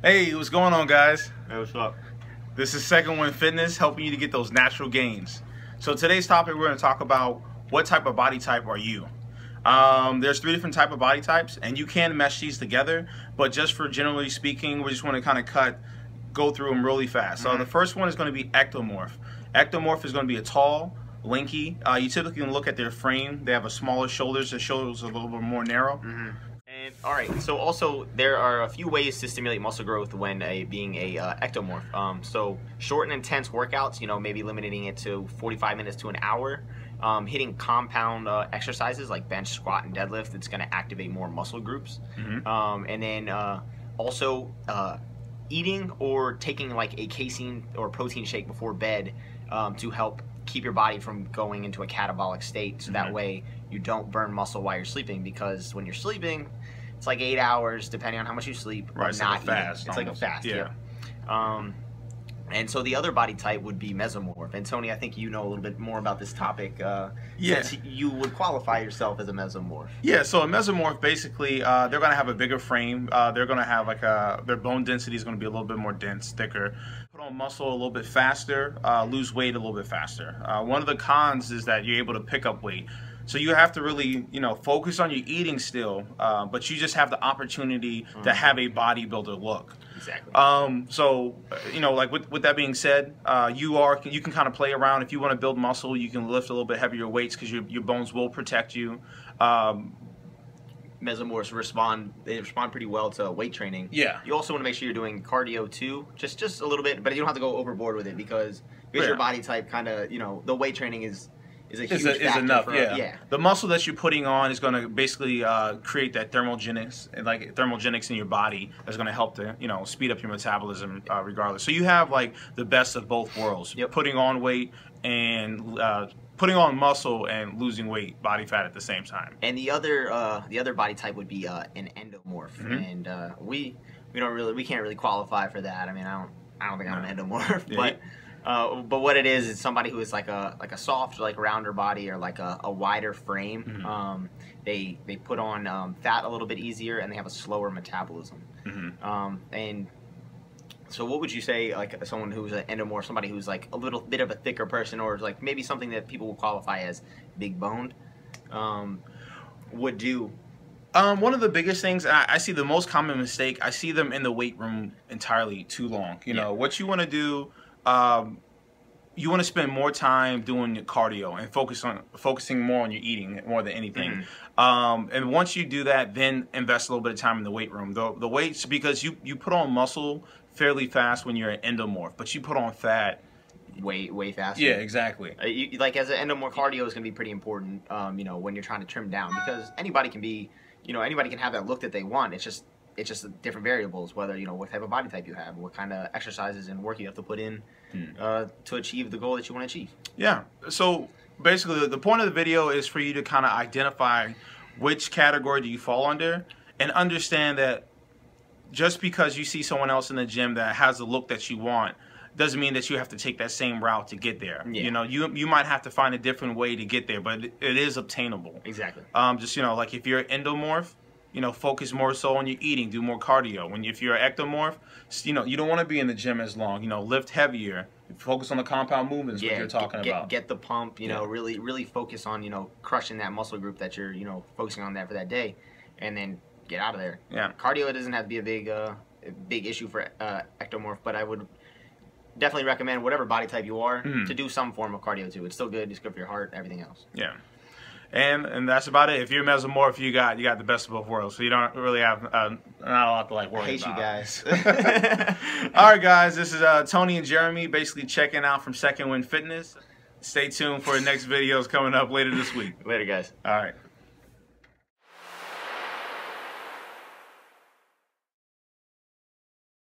Hey, what's going on, guys? Hey, what's up? This is Second Wind Fitness, helping you to get those natural gains. So today's topic, we're going to talk about what type of body type are you? There's 3 different type of body types, and you can mesh these together, but just for generally speaking, we just want to kind of go through them really fast. So the first one is going to be ectomorph. Ectomorph is going to be a tall, lanky. You typically can look at their frame. They have a smaller shoulders. Their shoulders are a little bit more narrow. And all right, so also there are a few ways to stimulate muscle growth when being a ectomorph. So short and intense workouts, maybe limiting it to 45 minutes to an hour. Hitting compound exercises like bench, squat, and deadlift, it's going to activate more muscle groups. And then also eating or taking like a casein or protein shake before bed to help keep your body from going into a catabolic state, so that way you don't burn muscle while you're sleeping, because when you're sleeping it's like 8 hours depending on how much you sleep. Right, it's like a fast. It's like a fast, yeah. And so the other body type would be mesomorph. And Tony, I think you know a little bit more about this topic, since you would qualify yourself as a mesomorph. Yeah, so a mesomorph, basically, they're going to have a bigger frame. They're going to have like their bone density is going to be a little bit more dense, thicker. Put on muscle a little bit faster, lose weight a little bit faster. One of the cons is that you're able to pick up weight. So you have to really, focus on your eating still, but you just have the opportunity to have a bodybuilder look. Exactly. So, like with that being said, you can kind of play around. If you want to build muscle, you can lift a little bit heavier weights because your bones will protect you. Mesomorphs respond pretty well to weight training. Yeah. You also want to make sure you're doing cardio too, just a little bit, but you don't have to go overboard with it, because your body type kind of, the weight training is a huge factor. Is enough, for, yeah. The muscle that you're putting on is going to basically create that thermogenics in your body that's going to help to speed up your metabolism regardless. So you have like the best of both worlds. Putting on weight and putting on muscle and losing weight, body fat at the same time. And the other body type would be an endomorph, and we can't really qualify for that. I mean, I don't think I'm an endomorph, but what it is somebody who is like a soft, like rounder body, or like a wider frame. They put on fat a little bit easier, and they have a slower metabolism. And so what would you say, like someone who's an endomorph, somebody who's like a little bit of a thicker person, or like maybe something that people will qualify as big boned, would do? One of the biggest things, I see the most common mistake, I see them in the weight room entirely too long. What you want to do, you want to spend more time doing your cardio and focusing more on your eating more than anything. And once you do that, then invest a little bit of time in the weight room. The weights, because you put on muscle fairly fast when you're an endomorph, but you put on fat way faster. Yeah, exactly. Like as an endomorph, cardio is going to be pretty important. When you're trying to trim down, because anybody can be, anybody can have that look that they want. It's just different variables, whether what type of body type you have, what kind of exercises and work you have to put in to achieve the goal that you want to achieve. Yeah. So basically, the point of the video is for you to kind of identify which category do you fall under, and understand that just because you see someone else in the gym that has the look that you want doesn't mean that you have to take that same route to get there. You might have to find a different way to get there, but it is obtainable. Exactly. Like if you're an endomorph, focus more so on your eating, do more cardio. If you're an ectomorph, you don't want to be in the gym as long. Lift heavier, focus on the compound movements. What you're talking about. Get the pump. Really focus on crushing that muscle group that you're focusing on that for that day, and then get out of there. Yeah. Cardio, it doesn't have to be a big issue for ectomorph, but I would definitely recommend whatever body type you are to do some form of cardio too. It's still good. It's good for your heart, everything else. Yeah. And that's about it. If you're mesomorph, you got the best of both worlds. So you don't really have not a lot to worry about. I hate you guys. All right, guys. This is Tony and Jeremy, basically checking out from Second Wind Fitness. Stay tuned for the next videos coming up later this week. Later, guys. All right.